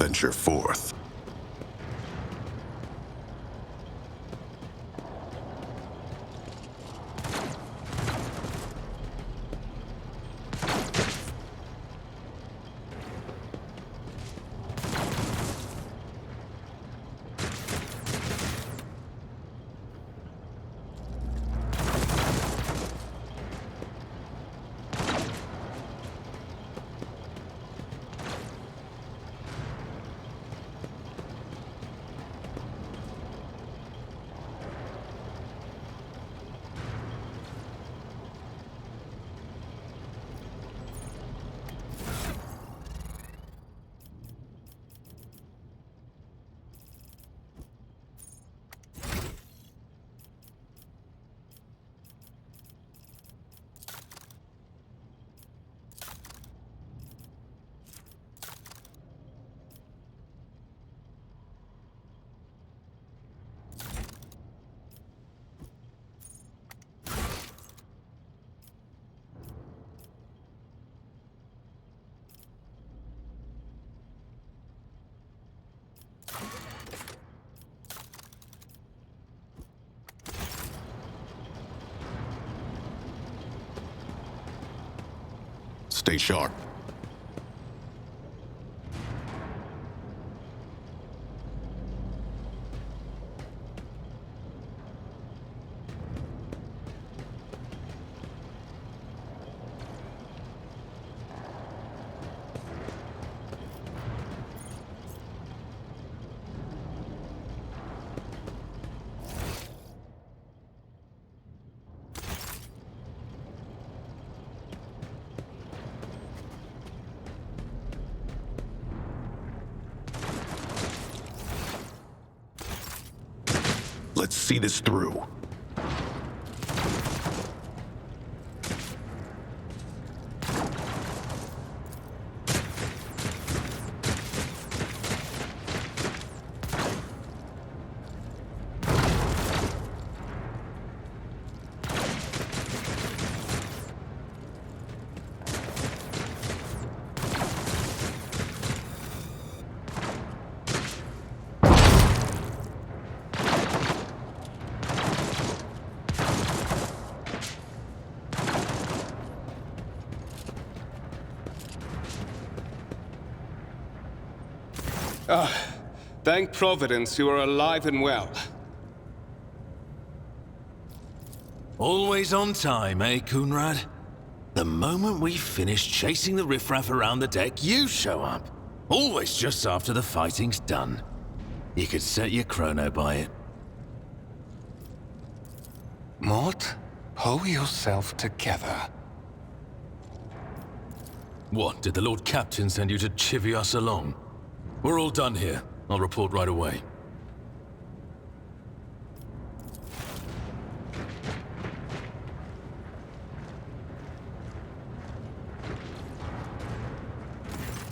venture forth. Stay sharp. Let's see this through. Thank Providence you are alive and well. Always on time, eh, Coonrad? The moment we finish chasing the riffraff around the deck, you show up. Always just after the fighting's done. You could set your chrono by it. Mort, pull yourself together. What, did the Lord Captain send you to chivvy us along? We're all done here. I'll report right away.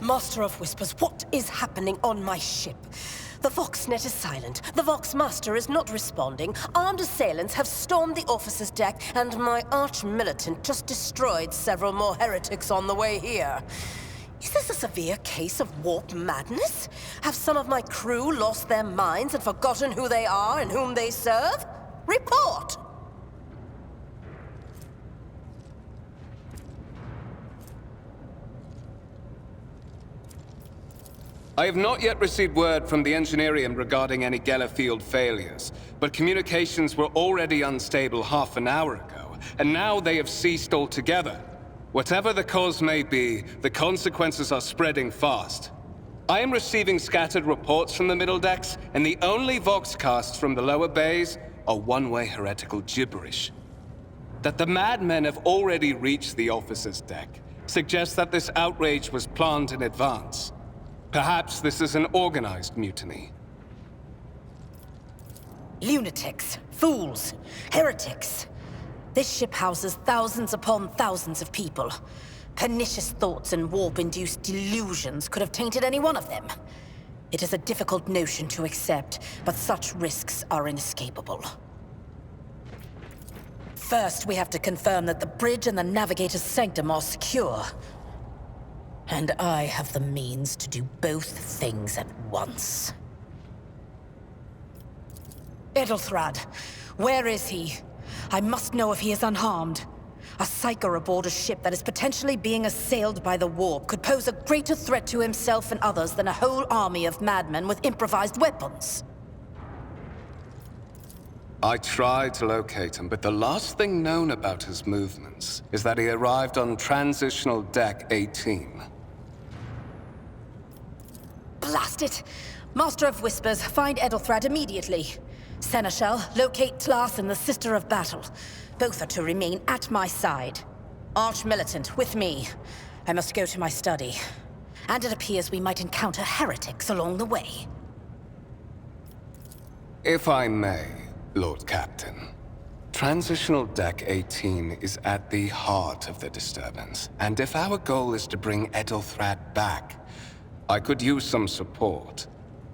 Master of Whispers, what is happening on my ship? The Voxnet is silent. The Voxmaster is not responding. Armed assailants have stormed the officer's deck, and my arch-militant just destroyed several more heretics on the way here. Is this a severe case of warp madness? Have some of my crew lost their minds and forgotten who they are and whom they serve? Report! I have not yet received word from the Engineerium regarding any Geller field failures, but communications were already unstable half an hour ago, and now they have ceased altogether. Whatever the cause may be, the consequences are spreading fast. I am receiving scattered reports from the middle decks, and the only voxcasts from the lower bays are one-way heretical gibberish. That the madmen have already reached the officer's deck suggests that this outrage was planned in advance. Perhaps this is an organized mutiny. Lunatics, fools, heretics. This ship houses thousands upon thousands of people. Pernicious thoughts and warp-induced delusions could have tainted any one of them. It is a difficult notion to accept, but such risks are inescapable. First, we have to confirm that the bridge and the navigator's sanctum are secure. And I have the means to do both things at once. Edelthrad, where is he? I must know if he is unharmed. A psyker aboard a ship that is potentially being assailed by the warp could pose a greater threat to himself and others than a whole army of madmen with improvised weapons. I tried to locate him, but the last thing known about his movements is that he arrived on Transitional Deck 18. Blast it! Master of Whispers, find Edelthrad immediately. Seneschal, locate Tlas and the Sister of Battle. Both are to remain at my side. Arch-militant, with me. I must go to my study. And it appears we might encounter heretics along the way. If I may, Lord Captain. Transitional Deck 18 is at the heart of the disturbance, and if our goal is to bring Edelthrad back, I could use some support.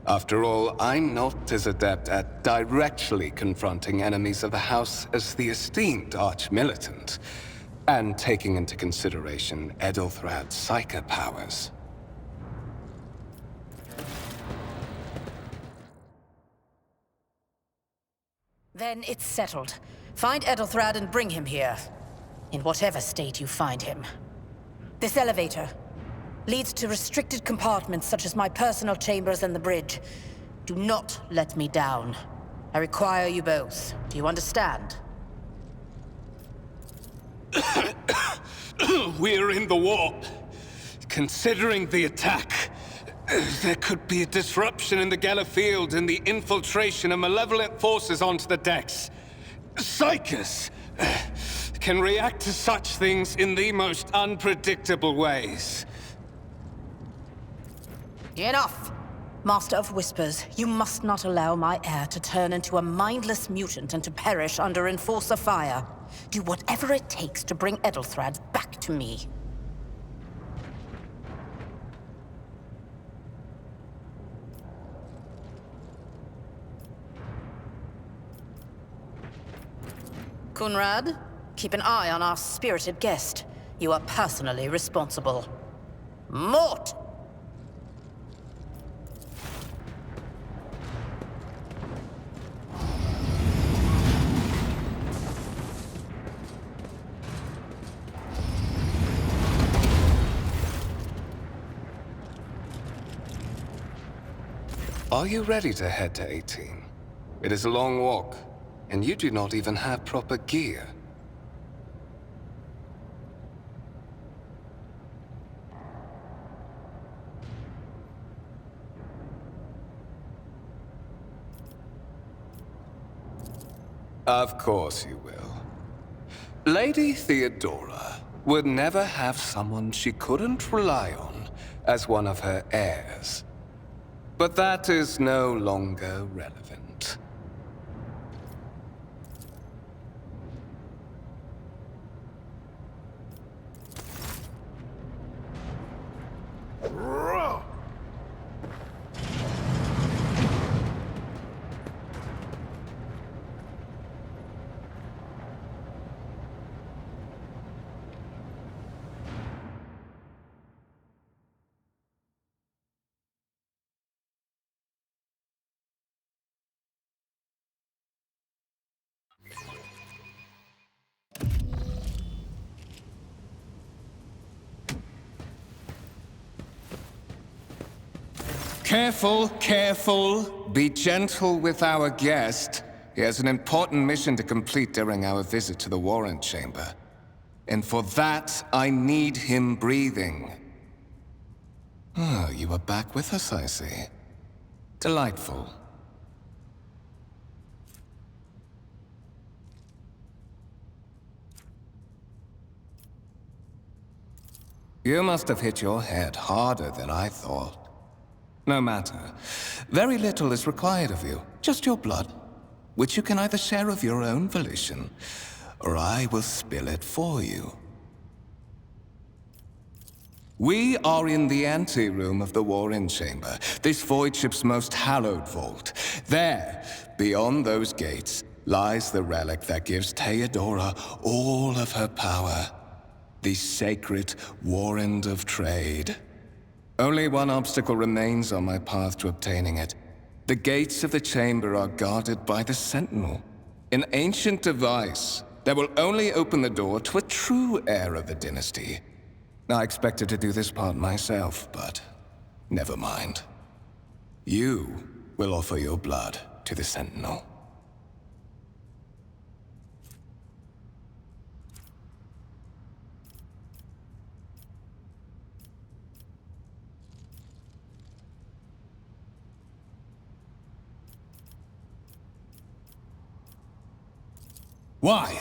After all, I'm not as adept at directly confronting enemies of the House as the esteemed Arch-militant, and taking into consideration Edelthrad's psychic powers. Then it's settled. Find Edelthrad and bring him here. In whatever state you find him. This elevator leads to restricted compartments such as my personal chambers and the bridge. Do not let me down. I require you both. Do you understand? We're in the warp. Considering the attack, there could be a disruption in the Geller field and the infiltration of malevolent forces onto the decks. Psychers can react to such things in the most unpredictable ways. Enough! Master of Whispers, you must not allow my heir to turn into a mindless mutant and to perish under Enforcer fire. Do whatever it takes to bring Edelthrad back to me. Kunrad, keep an eye on our spirited guest. You are personally responsible. Mort! Are you ready to head to 18? It is a long walk, and you do not even have proper gear. Of course you will. Lady Theodora would never have someone she couldn't rely on as one of her heirs. But that is no longer relevant. Careful, careful. Be gentle with our guest. He has an important mission to complete during our visit to the Warrant Chamber. And for that, I need him breathing. Oh, you are back with us, I see. Delightful. You must have hit your head harder than I thought. No matter. Very little is required of you. Just your blood, which you can either share of your own volition, or I will spill it for you. We are in the anteroom of the Warren Chamber, this void ship's most hallowed vault. There, beyond those gates, lies the relic that gives Theodora all of her power. the sacred warrant of trade. Only one obstacle remains on my path to obtaining it. The gates of the chamber are guarded by the Sentinel, an ancient device that will only open the door to a true heir of the dynasty. I expected to do this part myself, but never mind. You will offer your blood to the Sentinel. Why?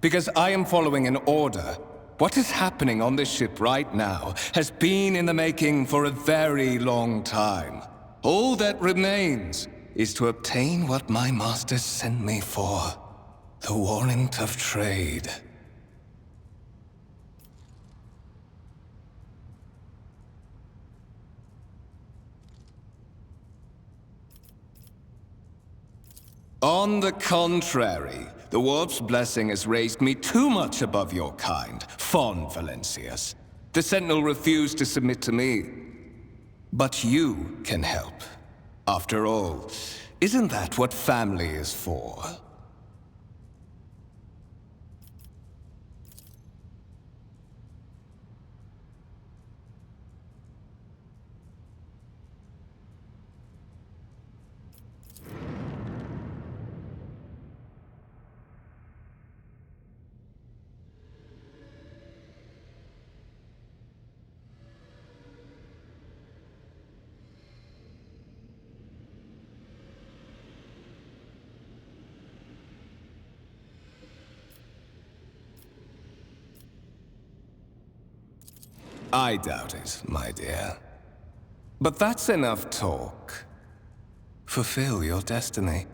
Because I am following an order. What is happening on this ship right now has been in the making for a very long time. All that remains is to obtain what my master sent me for. The warrant of trade. On the contrary, the Warp's blessing has raised me too much above your kind, Fon Valencius. The Sentinel refused to submit to me. But you can help. After all, isn't that what family is for? I doubt it, my dear. But that's enough talk. Fulfill your destiny.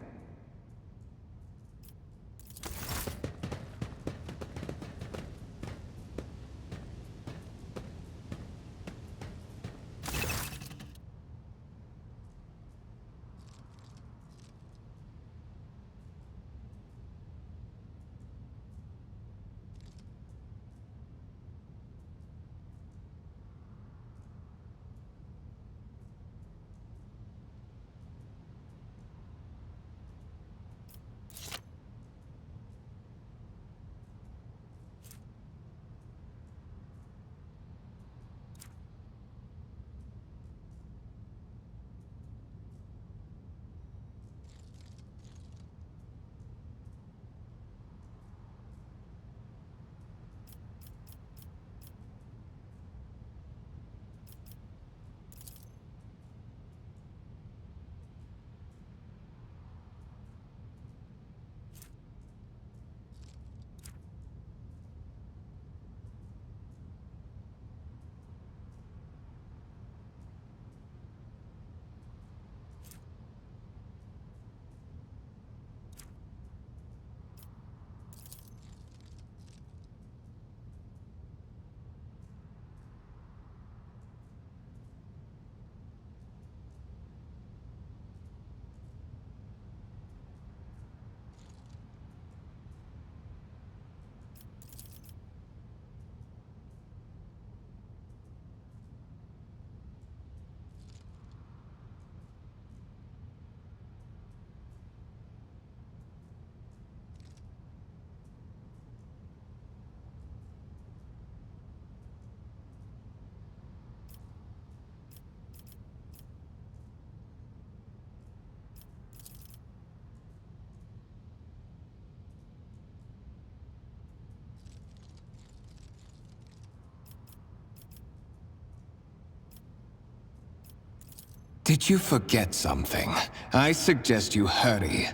Did you forget something? I suggest you hurry.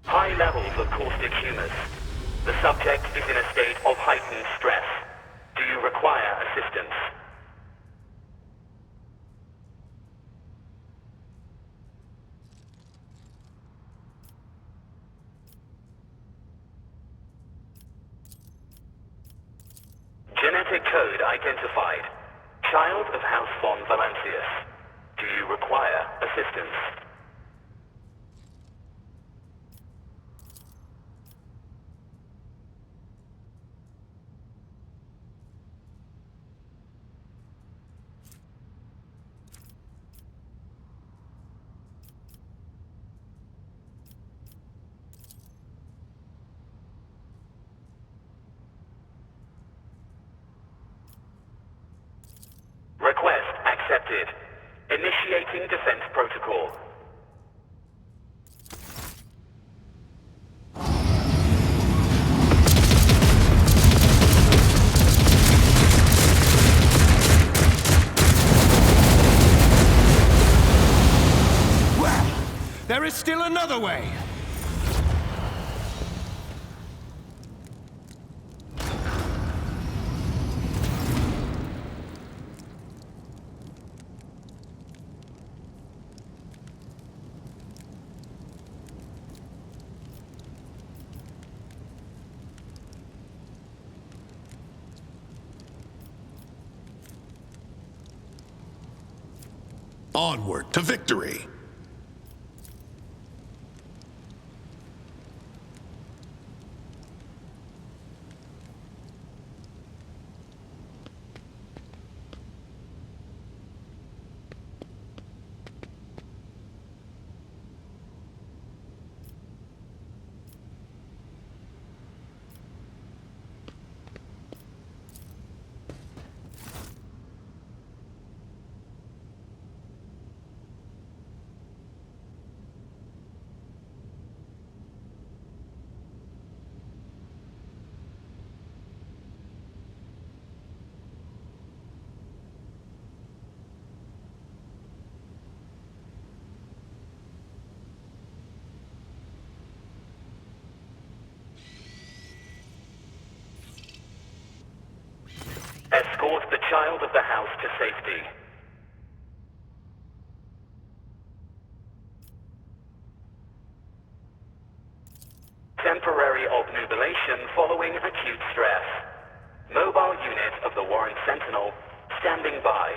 High levels of caustic humus. The subject is in a state of heightened stress. Do you require assistance? genetic code identified. Child of House von Valancius. Do you require assistance? Request accepted. Initiating defense protocol. Well, there is still another way. Onward to victory! Escort the child of the house to safety. Temporary obnubilation following acute stress. Mobile unit of the Warren Sentinel standing by.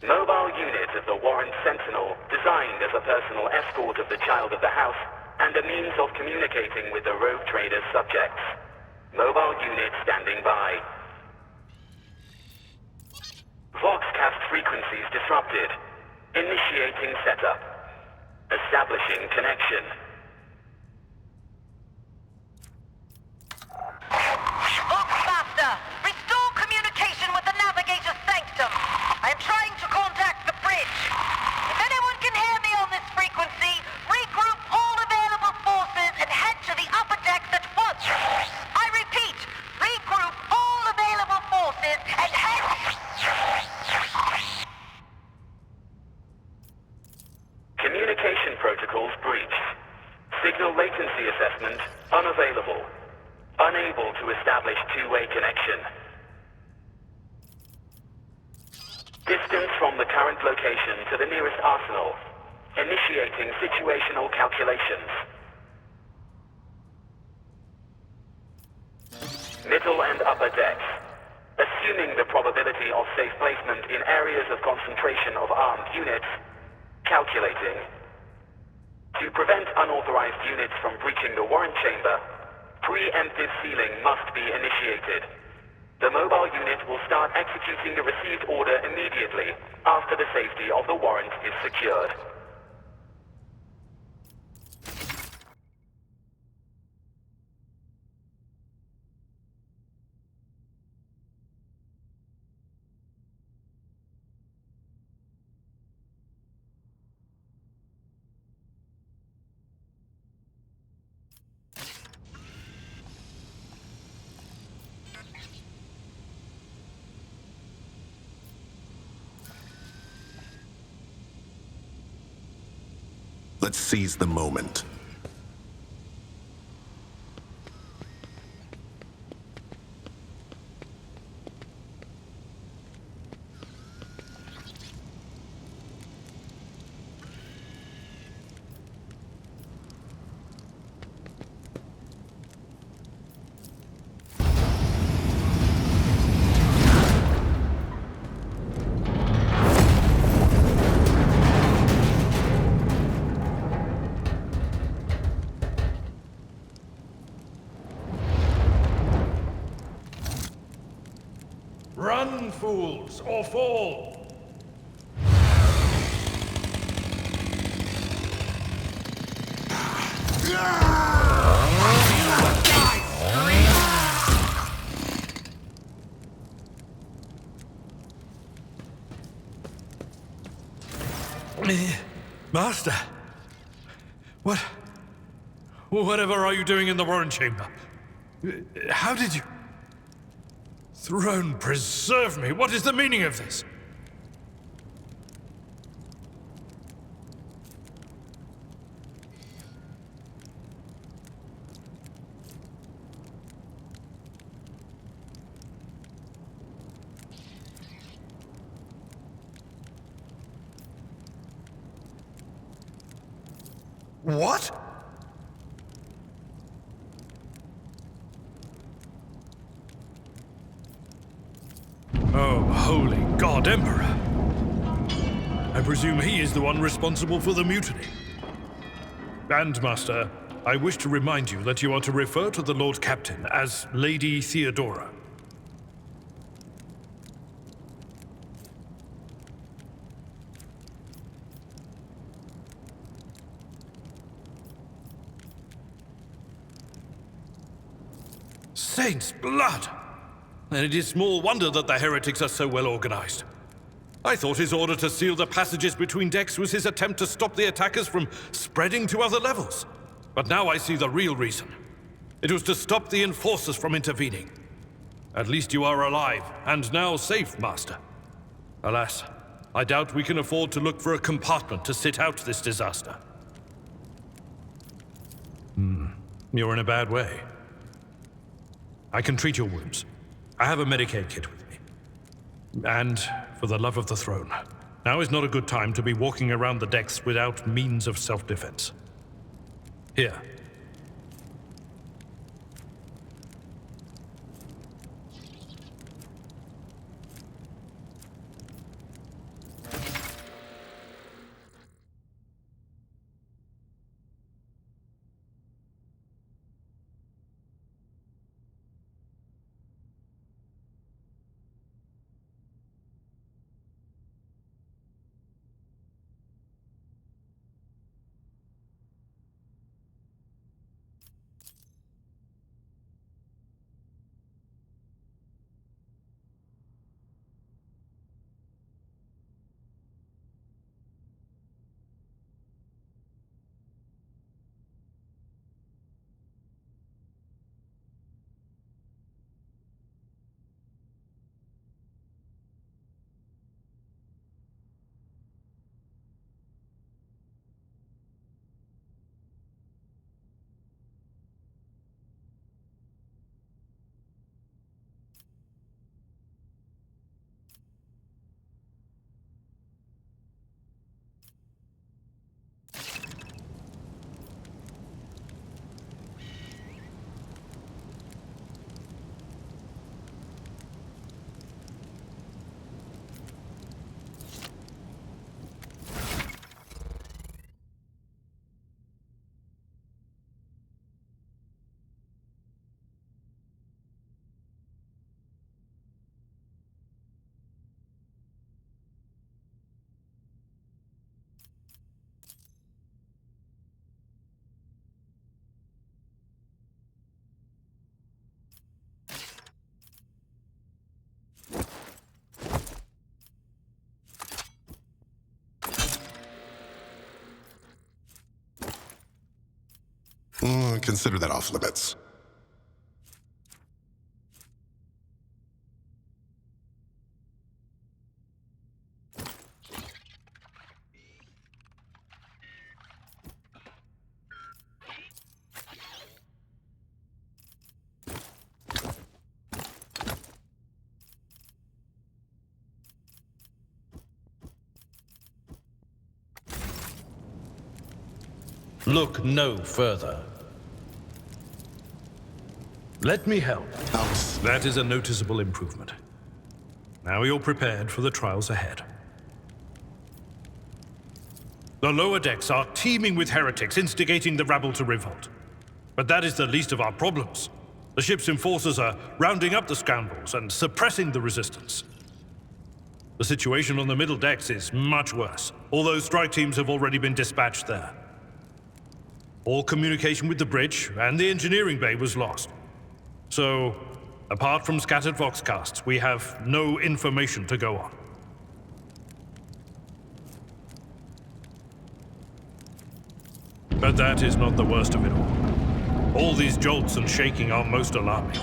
Mobile unit of the Warren Sentinel designed as a personal escort of the child of the house and a means of communicating with the rogue trader's subjects. Mobile unit standing by. Voxcast frequencies disrupted. Initiating setup. Establishing connection. Voxmaster, restore communication with the navigator's sanctum. I am trying to contact the bridge. If anyone can hear me on this frequency, regroup all available forces and head to the upper decks at once. I repeat, regroup all available forces and head... Communication protocols breached. Signal latency assessment unavailable. Unable to establish two-way connection. Distance from the current location to the nearest arsenal. Initiating situational calculations. Middle and upper decks. Assuming the probability of safe placement in areas of concentration of armed units. Calculating. To prevent unauthorized units from breaching the warrant chamber, preemptive sealing must be initiated. The mobile unit will start executing the received order immediately after the safety of the warrant is secured. Let's seize the moment. Run, fools, or fall! Master! Whatever are you doing in the Warren Chamber? How did you... Throne preserve me! What is the meaning of this? What? Oh, holy God, Emperor! I presume he is the one responsible for the mutiny. And, Master, I wish to remind you that you are to refer to the Lord Captain as Lady Theodora. Saints' blood! And it is small wonder that the heretics are so well organized. I thought his order to seal the passages between decks was his attempt to stop the attackers from spreading to other levels. But now I see the real reason. It was to stop the enforcers from intervening. At least you are alive, and now safe, Master. Alas, I doubt we can afford to look for a compartment to sit out this disaster. You're in a bad way. I can treat your wounds. I have a Medicaid kit with me. And, for the love of the throne, now is not a good time to be walking around the decks without means of self-defense. Here. Consider that off limits. Look no further. Let me help. That is a noticeable improvement. Now you're prepared for the trials ahead. The lower decks are teeming with heretics instigating the rabble to revolt. But that is the least of our problems. The ship's enforcers are rounding up the scoundrels and suppressing the resistance. The situation on the middle decks is much worse, although strike teams have already been dispatched there. All communication with the bridge and the engineering bay was lost. So, apart from scattered voxcasts, we have no information to go on. But that is not the worst of it all. All these jolts and shaking are most alarming.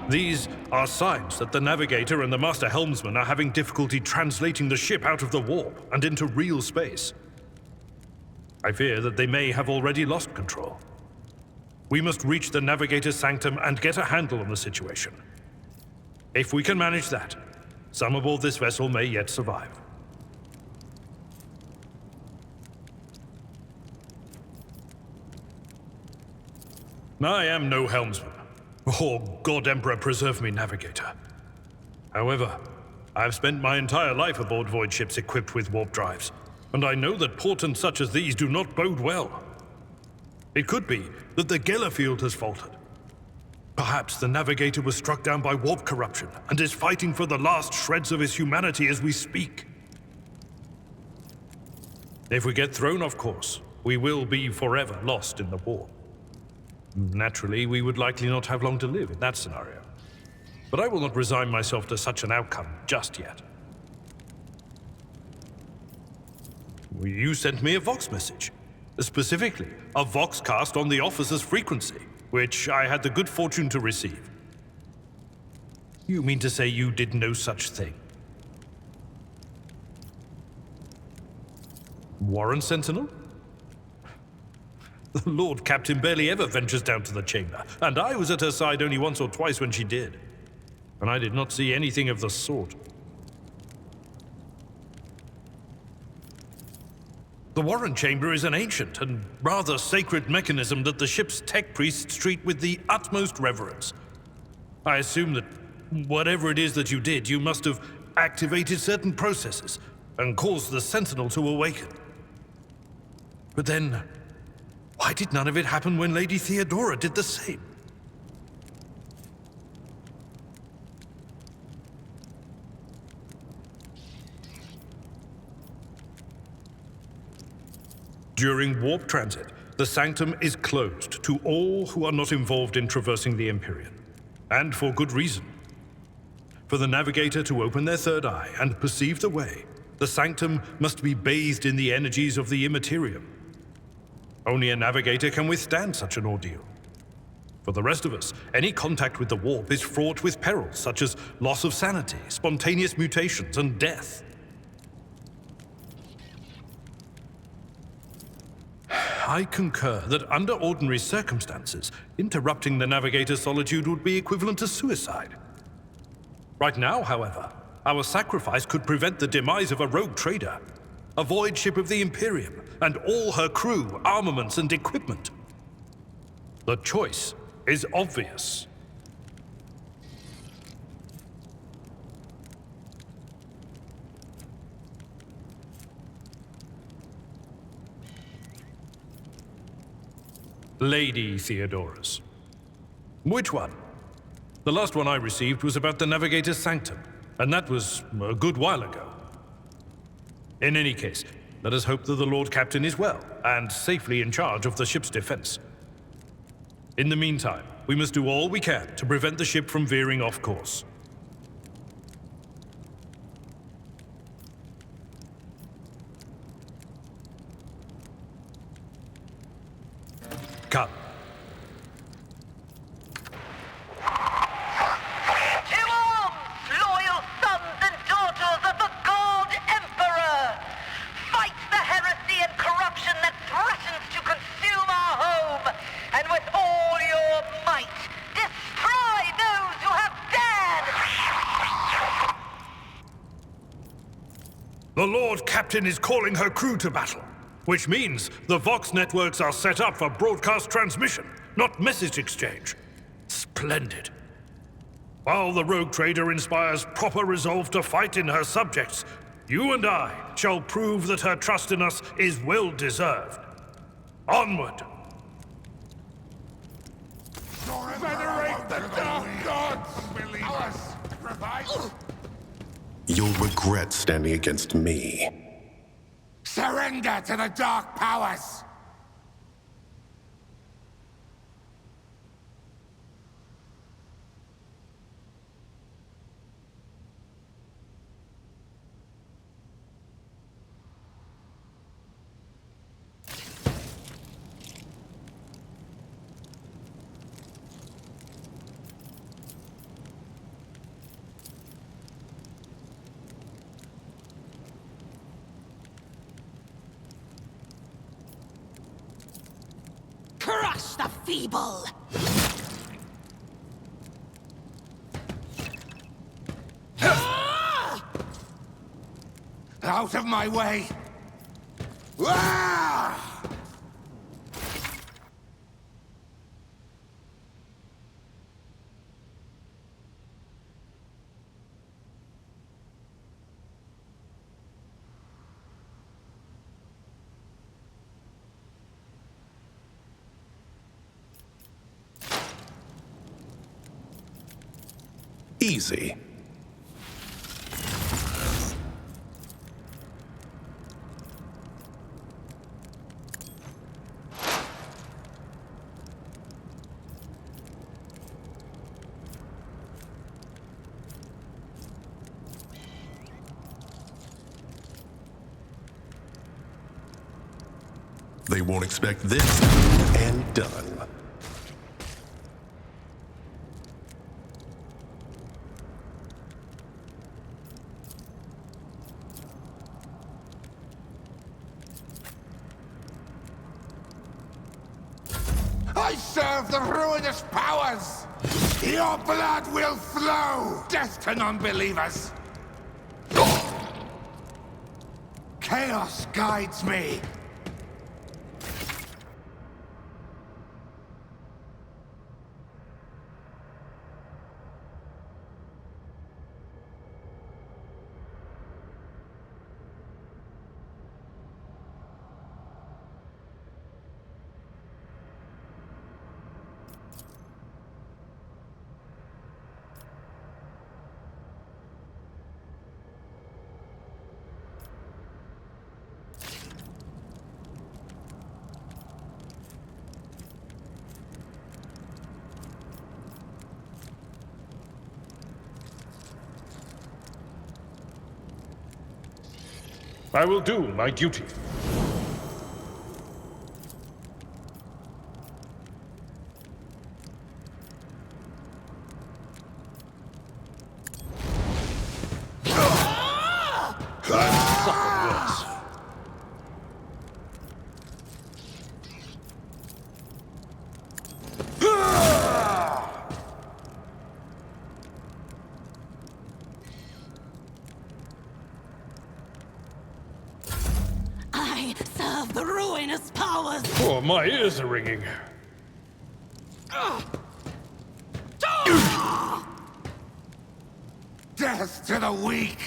These are signs that the navigator and the master helmsman are having difficulty translating the ship out of the warp and into real space. I fear that they may have already lost control. We must reach the navigator's sanctum and get a handle on the situation. If we can manage that, some aboard this vessel may yet survive. I am no helmsman. Oh, God Emperor preserve me, navigator. However, I've spent my entire life aboard void ships equipped with warp drives, and I know that portents such as these do not bode well. It could be that the Geller field has faltered. Perhaps the navigator was struck down by warp corruption and is fighting for the last shreds of his humanity as we speak. If we get thrown off course, we will be forever lost in the warp. Naturally, we would likely not have long to live in that scenario. But I will not resign myself to such an outcome just yet. You sent me a Vox message. Specifically, a Voxcast on the officer's frequency, which I had the good fortune to receive. You mean to say you did no such thing? Warren Sentinel? The Lord Captain barely ever ventures down to the chamber, and I was at her side only once or twice when she did. And I did not see anything of the sort. The Warren Chamber is an ancient and rather sacred mechanism that the ship's tech priests treat with the utmost reverence. I assume that whatever it is that you did, you must have activated certain processes and caused the Sentinel to awaken. But then, why did none of it happen when Lady Theodora did the same? During warp transit, the sanctum is closed to all who are not involved in traversing the Empyrean. And for good reason. For the navigator to open their third eye and perceive the way, the sanctum must be bathed in the energies of the immaterium. Only a navigator can withstand such an ordeal. For the rest of us, any contact with the warp is fraught with perils such as loss of sanity, spontaneous mutations, and death. I concur that under ordinary circumstances, interrupting the navigator's solitude would be equivalent to suicide. Right now, however, our sacrifice could prevent the demise of a rogue trader, a void ship of the Imperium, and all her crew, armaments, and equipment. The choice is obvious. Lady Theodora's. Which one? The last one I received was about the Navigator's Sanctum, and that was a good while ago. In any case, let us hope that the Lord Captain is well, and safely in charge of the ship's defense. In the meantime, we must do all we can to prevent the ship from veering off course. Come. To arms, loyal sons and daughters of the God Emperor! Fight the heresy and corruption that threatens to consume our home, and with all your might, destroy those who have dared! The Lord Captain is calling her crew to battle, which means the Vox networks are set up for broadcast transmission, not message exchange. Splendid. While the rogue trader inspires proper resolve to fight in her subjects, you and I shall prove that her trust in us is well deserved. Onward! Venerate the dark gods! Believe us! Sacrifice! You'll regret standing against me. Surrender to the dark powers! Crush the feeble! Out of my way! Ah! Easy. They won't expect this, and done. I serve the ruinous powers! Your blood will flow! Death to non-believers! Chaos guides me! I will do my duty. The ruinous powers! Oh, my ears are ringing. Death to the weak!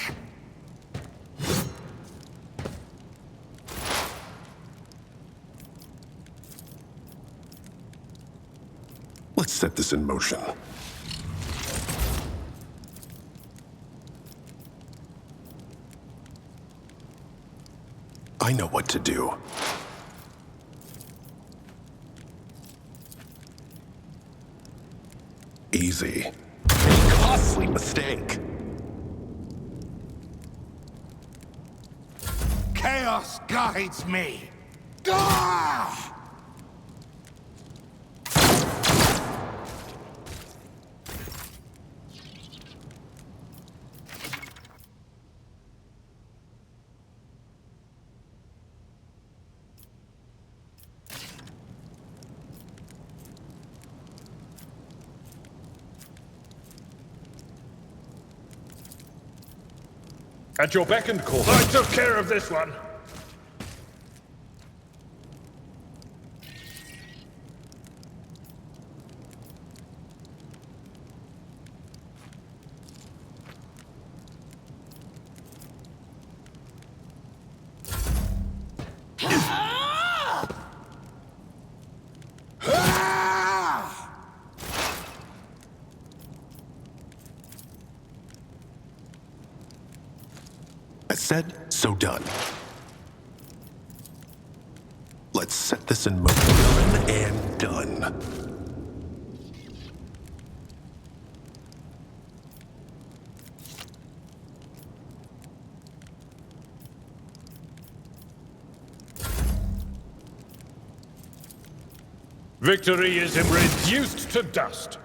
Let's set this in motion. I know what to do. Easy. A costly mistake. Chaos guides me. Ah! At your beck and call. I took care of this one. said, so done. Let's set this in motion. Done and done. Victory is reduced to dust.